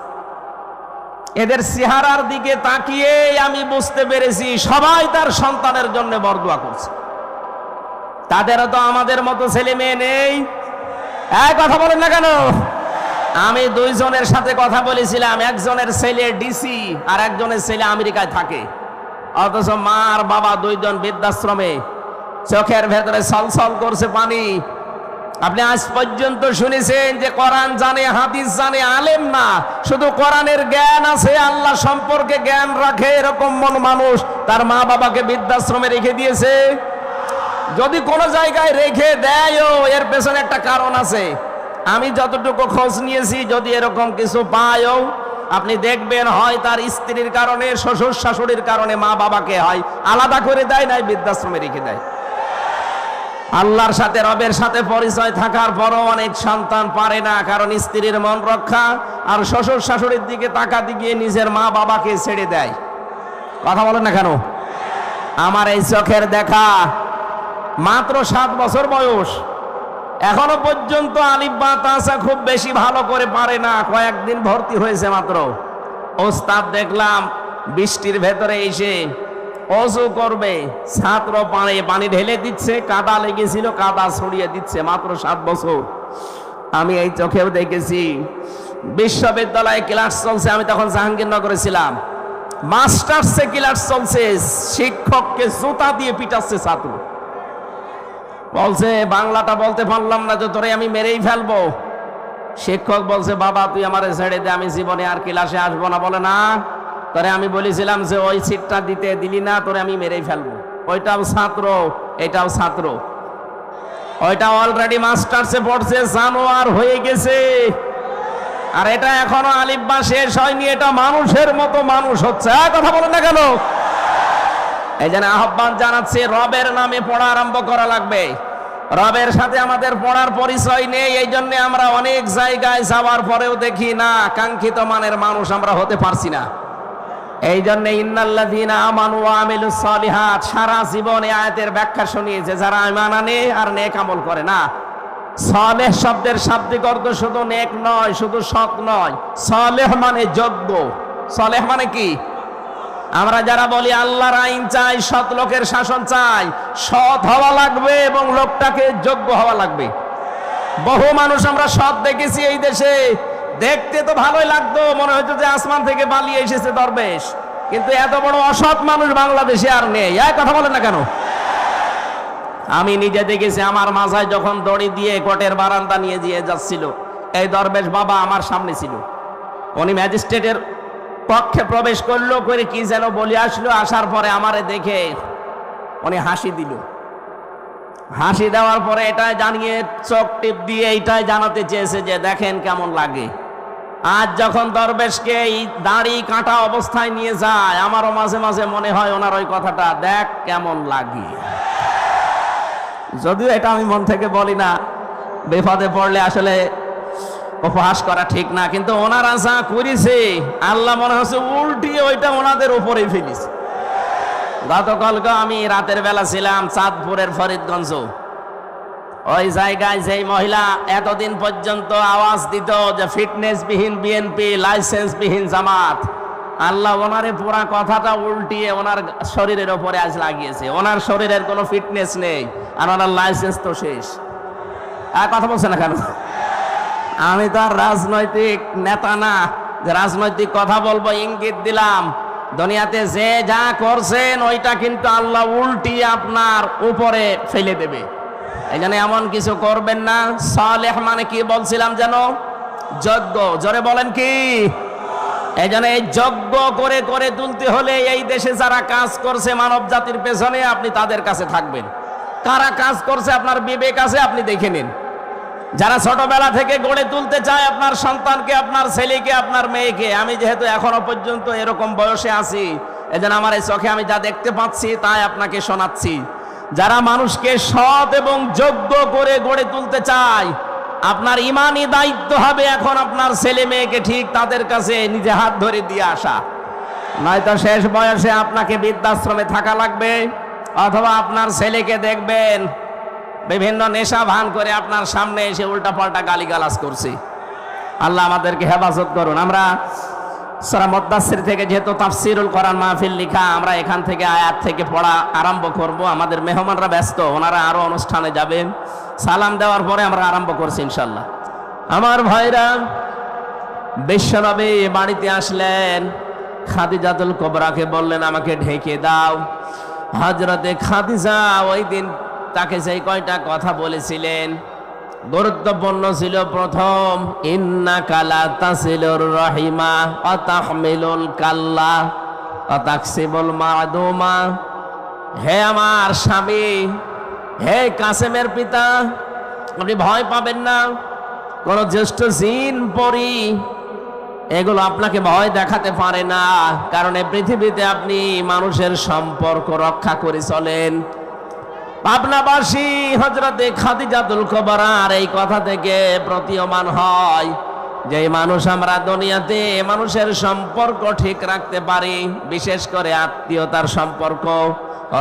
এদের চেহারার দিকে তাকিয়ে আমি বুঝতে পেরেছি সবাই তার সন্তানের জন্য বরদোয়া করছে। তাদেরও তো আমাদের মতো ছেলে মেয়ে নেই। এই কথা বলেন না কেন? আমি 2 জনের সাথে কথা বলেছিলাম, একজনের ছেলে ডিসি আর একজনের ছেলে আমেরিকায় থাকে, অথচ মা আর বাবা 2 জন বৃদ্ধাশ্রমে, চোখের ভেতরে ছলছল করছে পানি। আপনি আজ পর্যন্ত শুনেছেন যে কোরআন জানে, হাদিস জানে, আলেম না, শুধু কোরআনের জ্ঞান আছে, আল্লাহ সম্পর্কে জ্ঞান রাখে, এরকম মানুষ তার মা বাবাকে বৃদ্ধাশ্রমে রেখে দিয়েছে? যদি কোনো জায়গায় রেখে দেয়ও, এর পেছনে একটা কারণ আছে। আমি যতটুকু খোঁজ নিয়েছি, যদি এরকম কিছু পায়ও, আপনি দেখবেন হয় তার স্ত্রীর কারণে, শ্বশুর শাশুড়ির কারণে মা বাবাকে হয় আলাদা করে দেয়, নাই বৃদ্ধাশ্রমে রেখে দেয়। আল্লাহর সাথে, রবের সাথে পরিচয় থাকার পরও অনেক সন্তান পারে না, কারণ স্ত্রীর মন রক্ষা আর শ্বশুর শাশুড়ির দিকে তাকাতে গিয়ে নিজের মা বাবাকে ছেড়ে দেয়। কথা বলেন না কেন? আমার এই চোখের দেখা, মাত্র 7 বছর বয়স, এখনো পর্যন্ত আলিফ বা তাসা খুব বেশি ভালো করে পারে না। কয়েকদিন ভর্তি হয়েছে মাত্র। ওস্তাদ দেখলাম বৃষ্টির ভেতরে এসে অজু করবে, ছাত্র পানি ঢেলে দিচ্ছে, কাদা লেগেছিল কাদা ছড়িয়ে দিচ্ছে, মাত্র 7 বছর। আমি এই চোখেও দেখেছি। বিশ্ববিদ্যালয়ে ক্লাস চলছে, আমি তখন জাহাঙ্গীরনগরে ছিলাম। মাস্টার্সে ক্লাস চলছে, শিক্ষককে জুতা দিয়ে পিটাচ্ছে ছাত্র। বলছে বাংলাটা বলতে পারলাম না, তো তোরে আমি মেরেই ফেলবো। শিক্ষক বলছে বাবা তুই আমারে ছেড়ে দে, আমি জীবনে আর ক্লাসে আসবো না। বলে না, তোরে আমি বলেছিলাম যে ওই সিটটা দিতে দিলি না, তোরে আমি মেরেই ফেলবো। ওইটাও ছাত্র, এটাও ছাত্র। ওইটা অলরেডি মাস্টার্সে পড়ছে, জানোয়ার হয়ে গেছে। আর এটা এখনো আলিফ বা শেষ হয়নি, এটা মানুষের মতো মানুষ হচ্ছে। কথা বলেন না কেন? এই জন্য আহ্বান জানাচ্ছি, রবের নামে পড়া আরম্ভ করা লাগবে। রবের সাথে আমাদের পড়ার পরিচয় নেই, এই জন্য আমরা অনেক জায়গায় যাওয়ার পরেও দেখি না কাঙ্ক্ষিত মানের মানুষ আমরা হতে পারছি না। এই জন্য ইন্নাল্লাযীনা আমানু ওয়া আমিলুস সালিহাত, সারা জীবন এই আয়াতের ব্যাখ্যা শুনিয়েছে, যারা ঈমান আনে আর নেক আমল করে। না, সালেহ শব্দের শাব্দিক অর্থ শুধু নেক নয়, শুধু সৎ নয়। সালেহ মানে যোগ্য। সালেহ মানে কি? আমরা যারা বলি আল্লাহর আইন চাই, সৎ লোকের শাসন চাই, সৎ হওয়া লাগবে এবং লোকটাকে যোগ্য হওয়া লাগবে। বহু মানুষ আমরা সৎ দেখেছি এই দেশে, দেখতে তো ভালোই লাগতো, মনে হতো যে আসমান থেকে পালিয়ে এসেছে দরবেশ। কিন্তু এত বড় অসৎ মানুষ বাংলাদেশে আর নেই। কথা বলেন না কেন? আমি নিজে দেখেছি, আমার মাথায় যখন দড়ি দিয়ে কোর্টের বারান্দা নিয়ে দিয়ে যাচ্ছিল, এই দরবেশ বাবা আমার সামনে ছিল। উনি ম্যাজিস্ট্রেটের কক্ষে প্রবেশ করলো, করে কি যেন বলে আসলো। আসার পরে আমারে দেখে উনি হাসি দিল। হাসি দেওয়ার পরে এটাই জানিয়ে, চোখ টিপ দিয়ে এইটাই জানাতে চেয়েছে যে দেখেন কেমন লাগে। আজ যখন দরবেশকে এই দাড়ি কাটা অবস্থায় নিয়ে যায়, আমারও মাঝে মাঝে মনে হয় ওনার ওই কথাটা, দেখ কেমন লাগে। যদিও এটা আমি মন থেকে বলি না, বিপদে পড়লে আসলে উপহাস করা ঠিক না, কিন্তু ওনারা যা করেছে আল্লাহ মনে হচ্ছে উল্টিয়ে ওইটা ওনাদের উপরে ফেলিস। গতকালকে আমি রাতের বেলা ছিলাম চাঁদপুরের ফরিদগঞ্জ। ওই জায়গায় যেই মহিলা এতদিন পর্যন্ত আওয়াজ দিত যে ফিটনেসবিহীন বিএনপি, লাইসেন্সবিহীন জামাত, আল্লাহ ওনারে পুরা কথাটা উল্টিয়ে ওনার শরীরের ওপরে আজ লাগিয়েছে। ওনার শরীরের কোনো ফিটনেস নেই, আর ওনার লাইসেন্স তো শেষ। কথা বলছে না কেন? আমি তো আর রাজনৈতিক নেতা না যে রাজনৈতিক কথা বলবো, ইঙ্গিত দিলাম। দুনিয়াতে যে যা করছেন ওইটা কিন্তু আল্লাহ উল্টিয়ে আপনার উপরে ফেলে দেবে। এই জন্য এমন কিছু করবেন না। সালেহ মানে কি বলছিলাম যেন? যোগ্য। জোরে বলেন কি? এই জন্য এই যোগ্য করে করে তুলতে হলে এই দেশে যারা কাজ করছে মানব জাতির পেছনে, আপনি তাদের কাছে থাকবেন। কারা কাজ করছে আপনার বিবেক আছে, আপনি দেখে নিন। যারা ছোটবেলা থেকে গড়ে তুলতে চায় আপনার সন্তানকে, আপনার ছেলেকে, আপনার মেয়েকে, আমি যেহেতু এখনো পর্যন্ত এরকম বয়সে আছি, এজন্য আমার এই চোখে আমি যা দেখতে পাচ্ছি তাই আপনাকে শোনাচ্ছি। যারা মানুষকে সৎ এবং যোগ্য করে গড়ে তুলতে চায়, আপনার ইমানি দায়িত্ব হবে এখন আপনার ছেলে মেয়েকে ঠিক তাদের কাছে নিজে হাত ধরে দিয়ে আসা। নয়তো শেষ বয়সে আপনাকে বৃদ্ধাশ্রমে থাকা লাগবে, অথবা আপনার ছেলেকে দেখবেন বিভিন্ন নেশা ভান করে আপনার সামনে এসে উল্টাপাল্টা গালিগালাজ করছে। আল্লাহ আমাদেরকে হেফাজত করুন। আমরা সূরা মুদ্দাসসির থেকে যেহেতু তাফসীরুল কোরআন মাহফিল লিখা, আমরা এখান থেকে আয়াত থেকে পড়া আরম্ভ করব। আমাদের মেহমানরা ব্যস্ত, ওনারা আরো অনুষ্ঠানে যাবেন। সালাম দেওয়ার পরে আমরা আরম্ভ করছি ইনশাআল্লাহ। আমার ভাইরা, বিশ্বনবী বাড়িতে আসলেন, খাদিজাতুল কুবরাকে বললেন আমাকে ঢেকে দাও। হযরতে খাদিজা ওই দিন তাকে সেই কয়টা কথা বলেছিলেন, গুরুত্বপূর্ণ ছিল প্রথম, ইন্নাকা লা তাসিলুর রাহিমা ওয়া তাহমিলুল কাল্লা ওয়া তাকসিবুল মাদুমা। হে আমার স্বামী, হে কাসেমের পিতা, আপনি ভয় পাবেন না। কোন জ্যেষ্ঠ জিন পরি এগুলো আপনাকে ভয় দেখাতে পারে না, কারণ এই পৃথিবীতে আপনি মানুষের সম্পর্ক রক্ষা করে চলেন। পাবনাবাসী হযরতে খাদিজাতুল কুবরার এই কথা থেকে প্রতীয়মান হয় যে মানুষ আমরা দুনিয়াতে মানুষের সম্পর্ক ঠিক রাখতে পারি, বিশেষ করে আত্মীয়তার সম্পর্ক,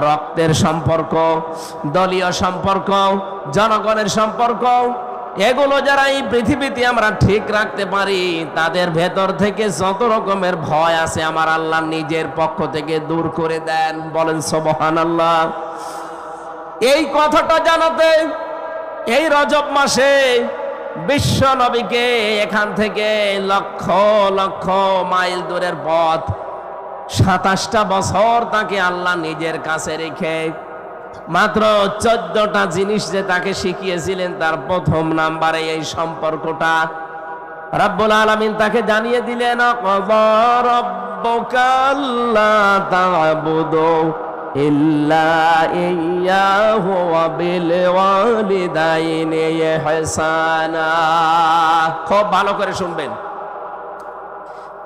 রক্তের সম্পর্ক, দলীয় সম্পর্ক, জনগণের সম্পর্ক, এগুলো যারা এই পৃথিবীতে আমরা ঠিক রাখতে পারি, তাদের ভেতর থেকে যত রকমের ভয় আছে আমার আল্লাহ নিজের পক্ষ থেকে দূর করে দেন। বলেন সুবহানাল্লাহ। এই কথাটা জানাতে এই রজব মাসে বিশ্ব নবীকে এখান থেকে লক্ষ লক্ষ মাইল দূরের পথ 27টা বছর তাকে আল্লাহ নিজের কাছে রেখে মাত্র 14টা জিনিস যে তাকে শিখিয়েছিলেন, তার প্রথম নাম্বারে এই সম্পর্কটা রব্বুল আলামিন তাকে জানিয়ে দিলেন, ক্বাযা রাব্বুকা আল্লা তা'বুদু ইল্লা ইয়্যাহু ওয়া বিল ওয়ালিদাইনি ইহসানা। খুব ভালো করে শুনবেন।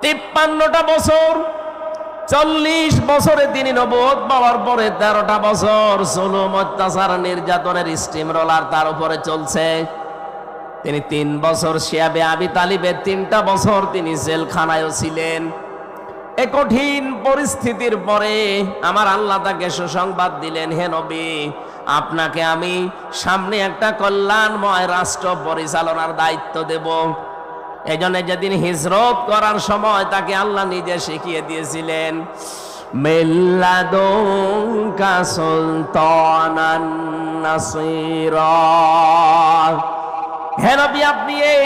53টা বছর, 40 বছরে তিনি নবুয়ত পাওয়ার পরে 13টা বছর জুলুম, অত্যাচার, নির্যাতনের স্টিম রোলার তার উপরে চলছে। তিনি 3 বছর শিয়াবে আবি তালিবের 3টা বছর তিনি জেলখানায়ও ছিলেন। এই কঠিন পরিস্থিতির পরে আমার আল্লাহ তাকে সুসংবাদ দিলেন, হে নবী, আপনাকে আমি সামনে একটা কল্যাণময় রাষ্ট্র পরিচালনার দায়িত্ব দেব। এই জন্য যেদিন হিজরত করার সময় তাকে আল্লাহ নিজে শিখিয়ে দিয়েছিলেন, মিল্লাদুনকা সুলতানান নাসীরা। হে নবী, আপনি এই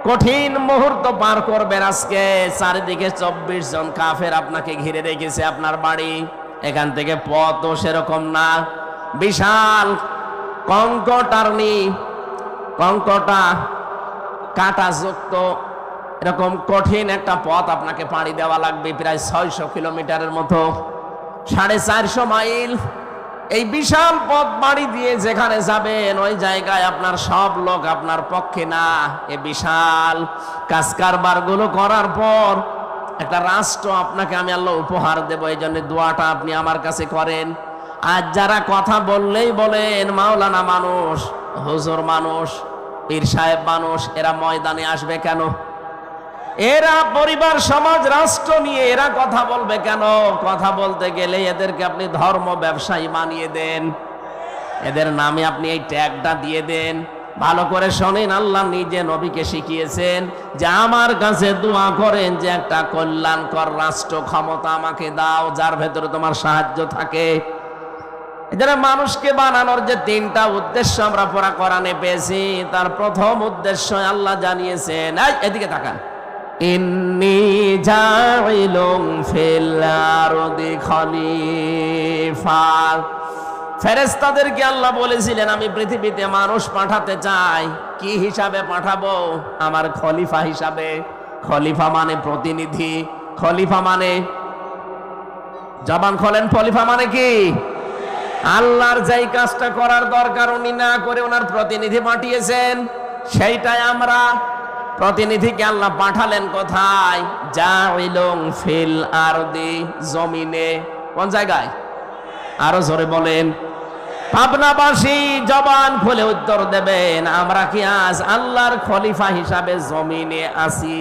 কঠিন মুহূর্ত পার করবেন। আজকে চারিদিকে 24 জন কাফের আপনাকে ঘিরে রেখেছে। আপনার বাড়ি এখান থেকে পথও সেরকম না, বিশাল কঙ্কটা কাঁটাযুক্ত এরকম কঠিন একটা পথ আপনাকে পাড়ি দেওয়া লাগবে, প্রায় 600 কিলোমিটারের মতো, 450 মাইল। এই বিশাল পথ পাড়ি দিয়ে যেখানে যাবেন ওই জায়গায় আপনার সব লোক আপনার পক্ষে না। এই বিশাল কাজ কারবার গুলো করার পর একটা রাষ্ট্র আপনাকে আমি আল্লাহ উপহার দেব। এই জন্য দোয়াটা আপনি আমার কাছে করেন। আজ যারা কথা বললেই বলেন মাওলানা মানুষ, হুজুর মানুষ, পীর সাহেব মানুষ, এরা ময়দানে আসবে কেন? এরা পরিবার, সমাজ, রাষ্ট্র নিয়ে এরা কথা বলবে কেন? কথা বলতে গেলে এদেরকে আপনি ধর্ম ব্যবসায়ী বানিয়ে দেন, এদের নামে আপনি এই ট্যাগটা দিয়ে দেন। ভালো করে শোনেন, আল্লাহ নিজে নবীকে শিখিয়েছেন যে আমার কাছে দোয়া করেন যে একটা কল্যাণকর রাষ্ট্র ক্ষমতা আমাকে দাও, যার ভেতরে তোমার সাহায্য থাকে। এজন্য মানুষকে বানানোর যে 3টা উদ্দেশ্য আমরা পড়া কোরআনে পেয়েছি, তার প্রথম উদ্দেশ্য আল্লাহ জানিয়েছেন, এদিকে তাকান, ইন্নী জাইলুন ফিল আরদি খলিফা। ফেরেশতাদেরকে আল্লাহ বলেছিলেন আমি পৃথিবীতে মানুষ পাঠাতে চাই। কি হিসাবে পাঠাবো? আমার খলিফা হিসাবে। খলিফা মানে প্রতিনিধি, খলিফা মানে, জবান খোলেন, খলিফা মানে কি? আল্লাহর যেই কাজটা করার দরকার উনি না করে ওনার প্রতিনিধি পাঠিয়েছেন, সেইটাই আমরা। প্রতিনিধিকে আল্লাহ পাঠালেন কোথায়? জাইলুন ফিল আরদি, জমিনে। কোন জায়গায়? আরো জোরে বলেন। পাবনাবাসী জবান খুলে উত্তর দেবেন, আমরা কি আজ আল্লাহর খলিফা হিসাবে জমিনে আছি?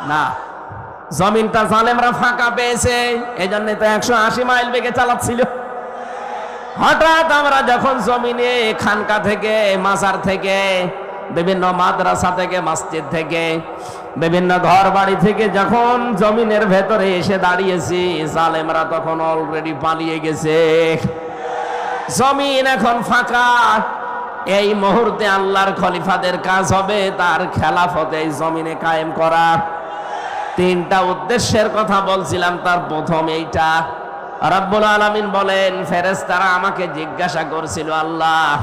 না, জমিনটা জালেমরা ফাঁকা পেয়েছে, এজন্য তো 180 মাইল বেগে চালাচ্ছিল। হঠাৎ আমরা যখন জমিনে খানকা থেকে, মাজার থেকে, বিভিন্ন মাদ্রাসা থেকে, মসজিদ থেকে, বিভিন্ন ঘর বাড়ি থেকে যখন জমিনের ভেতরে এসে দাঁড়িয়েছি, জালেমরা তখন অলরেডি পালিয়ে গেছে। জমিন এখন ফাঁকা। এই মুহূর্তে আল্লাহর খলিফাদের কাজ হবে তার খেলাফতে এই জমিনে কায়েম করা। 3টা উদ্দেশ্যের কথা বলছিলাম, তার প্রথম এইটা। রব্বুল আলামিন বলেন, ফেরেশতারা আমাকে জিজ্ঞাসা করছিল, আল্লাহ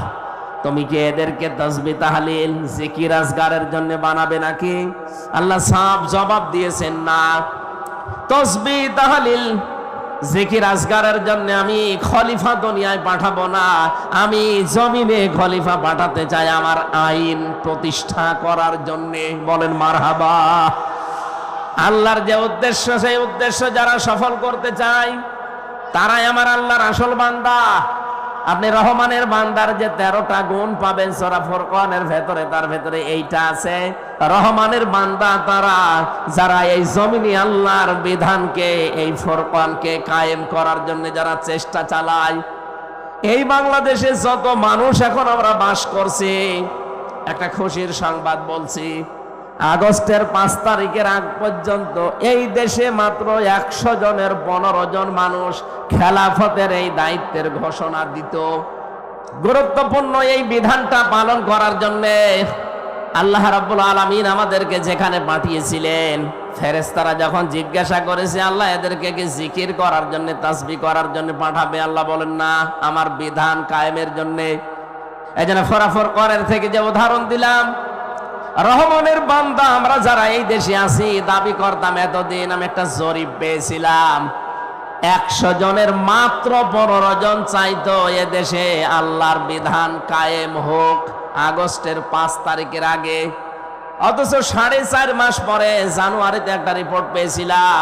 তুমি কি এদেরকে তাসবিহ তাহলিল জিকির আজগারের জন্য বানাবে নাকি? আল্লাহ সাফ জবাব দিয়েছেন, না, তাসবিহ তাহলিল জিকির আজগারের জন্য আমি খলিফা দুনিয়ায় পাঠাবো না, আমি জমিনে খলিফা পাঠাতে চাই আমার আইন প্রতিষ্ঠা করার জন্য। বলেন মারহাবা। আল্লাহর যে উদ্দেশ্য, সেই উদ্দেশ্য যারা সফল করতে চায় তারাই আমার আল্লাহর আসল বান্দা। আপনি রহমানের বান্দার যে 13টা গুণ পাবেন সূরা ফুরকানের ভেতরে, তার ভেতরে এইটা আছে। রহমানের বান্দা তারা যারা এই জমিনে আল্লাহর বিধানকে, এই ফুরকানকে কায়েম করার জন্য যারা চেষ্টা চালায়। এই বাংলাদেশে যত মানুষ এখন আমরা বাস করছি, একটা খুশির সংবাদ বলছি, আগস্টের 5 তারিখের আগ পর্যন্ত এই দেশে মাত্র 100 জনের 15 জন মানুষ খেলাফতের এই দায়িত্বের ঘোষণা দিত। গুরুত্বপূর্ণ এই বিধানটা পালন করার জন্য আল্লাহ রাব্বুল আলামিন আমাদেরকে যেখানে পাঠিয়েছিলেন, ফেরেশতারা যখন জিজ্ঞাসা করেছে আল্লাহ এদেরকে কি জিকির করার জন্য, তাসবিহ করার জন্য পাঠাবে, আল্লাহ বলেন না, আমার বিধান কায়েমের জন্য। এজন্য সূরা ফুরকানের থেকে যে উদাহরণ দিলাম, রহমানের বান্দা আমরা যারা এই দেশে আছি দাবি করতাম এতদিন, আমি একটা জরিপ পেয়েছিলাম 100 জনের মাত্র 15 জন চাইতো এ দেশে আল্লাহর বিধান কায়েম হোক আগস্টের 5 তারিখের আগে। অথচ 4.5 মাস পরে জানুয়ারিতে একটা রিপোর্ট পেয়েছিলাম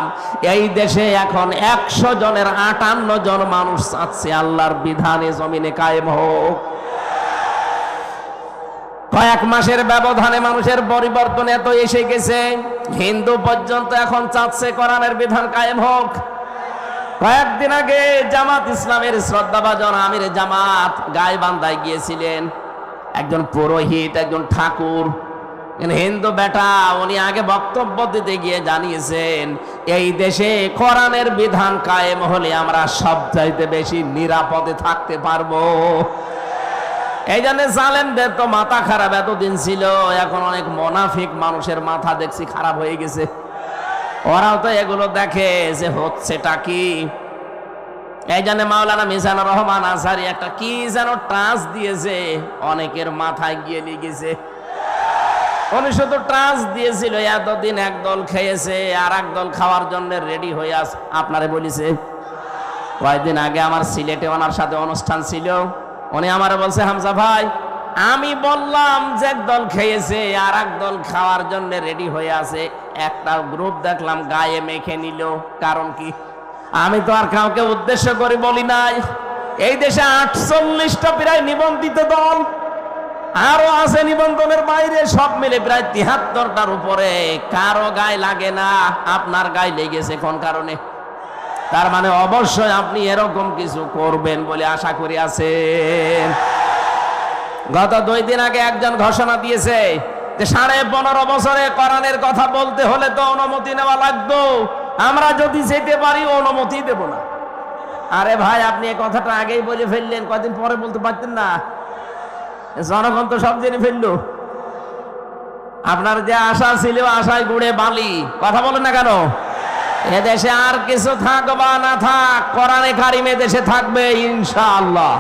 এই দেশে এখন 100 জনের 58 জন মানুষ চাচ্ছে আল্লাহর বিধানে জমিনে কায়েম হোক। কয়েক মাসের ব্যবধানে মানুষের পরিবর্তন এত এসে গেছে, হিন্দু পর্যন্ত এখন চাচ্ছে কোরআনের বিধান কায়েম হোক। কয়েকদিন আগে জামাত ইসলামের শ্রদ্ধাভাজন আমির জামাত গাইবান্ধায় গিয়েছিলেন, একজন পুরোহিত, একজন ঠাকুর, হিন্দু বেটা, উনি আগে বক্তব্য দিতে গিয়ে জানিয়েছেন এই দেশে কোরআনের বিধান কায়েম হলে আমরা সবচাইতে বেশি নিরাপদে থাকতে পারবো। এই জন্য জালেমদের তো মাথা খারাপ এতদিন ছিল, এখন অনেক মুনাফিক মানুষের মাথা দেখছি খারাপ হয়ে গেছে। ওরাও তো এগুলো দেখে যে হচ্ছেটা কি। এই জন্য মাওলানা মিজানুর রহমান আজহারী একটা কি যেন ট্রান্স দিয়েছে, অনেকের মাথায় গিয়ে লেগেছে। উনি শুধু ট্রান্স দিয়েছিল, এতদিন এক দল খেয়েছে আর এক দল খাওয়ার জন্য রেডি হয়ে আস। আপনারে বলিছে, কয়েকদিন আগে আমার সিলেটে ওনার সাথে অনুষ্ঠান ছিল, উনি আমারে বলছে হামজা ভাই, আমি বললাম যে একদল খেয়েছে আর এক দল খাওয়ার জন্য রেডি হয়ে আছে, একটা গ্রুপ দেখলাম গায়ে মেখে নিল, কারণ কি? আমি তো আর কাউকে উদ্দেশ্য করে বলি নাই। এই দেশে 48টা প্রায় নিবন্ধিত দল, আরো আছে নিবন্ধনের বাইরে, সব মিলে প্রায় 73টার উপরে। কারো গায়ে লাগে না, আপনার গায়ে লেগেছে কোন কারণে? তার মানে অবশ্যই আপনি এরকম কিছু করবেন বলে আশা করি আছেন। গত 2 দিন আগে একজন ঘোষণা দিয়েছে যে 15.5 বছরে কোরআনের কথা বলতে হলে তো অনুমতি নেওয়া লাগতো, আমরা যদি যেতে পারি অনুমতি দেব না। আরে ভাই, আপনি এই কথাটা আগেই বলে ফেললেন, কদিন পরে বলতে পারতেন না? জনগণ তো সব জেনে ফেললো। আপনার যে আশা ছিল, আশায় গুড়ে বালি। কথা বলেন না কেন? এদেশে আর কিছু থাক বা না থাক, কোরআনে কারিম এদেশে থাকবে ইনশাআল্লাহ।